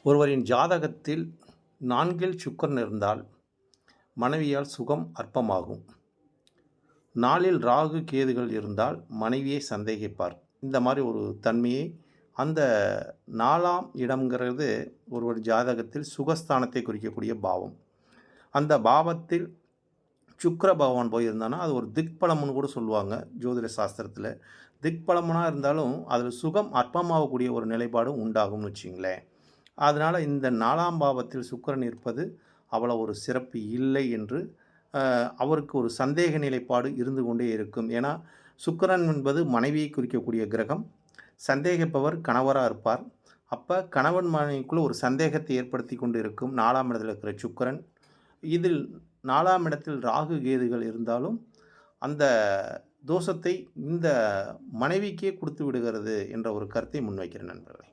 ஒருவரின் ஜாதகத்தில் 4ல் சுக்கிரன் இருந்தால் மனைவியால் சுகம் அற்பமாகும். 4ல் ராகு கேதுகள் இருந்தால் மனைவியை சந்தேகிப்பார். இந்த மாதிரி ஒரு தன்மையை அந்த 4ஆம் இடம்ங்கிறது ஒருவர் ஜாதகத்தில் சுகஸ்தானத்தை குறிக்கக்கூடிய பாவம். அந்த பாவத்தில் சுக்கிர பகவான் போயிருந்தானா அது ஒரு திக்பலம்னு கூட சொல்லுவாங்க ஜோதிட சாஸ்திரத்தில். திக்பலம்னா இருந்தாலும் அதில் சுகம் அற்பமாகக்கூடிய ஒரு நிலைப்பாடும் உண்டாகும்னு வச்சுங்களேன். அதனால் இந்த 4ஆம் பாவத்தில் சுக்கிரன் இருப்பது அவ்வளோ ஒரு சிறப்பு இல்லை என்று அவருக்கு ஒரு சந்தேக நிலைப்பாடு இருந்து கொண்டே இருக்கும். ஏன்னா சுக்கிரன் என்பது மனைவியை குறிக்கக்கூடிய கிரகம். சந்தேகிப்பவர் கணவராக இருப்பார். அப்போ கணவன் மனைவிக்குள்ளே ஒரு சந்தேகத்தை ஏற்படுத்தி கொண்டு இருக்கும் 4ஆம் இடத்தில் இருக்கிற சுக்கிரன். இதில் 4ஆம் இடத்தில் ராகு கேதுகள் இருந்தாலும் அந்த தோஷத்தை இந்த மனைவிக்கே கொடுத்து விடுகிறது என்ற ஒரு கருத்தை முன்வைக்கிறேன் நண்பர்களே.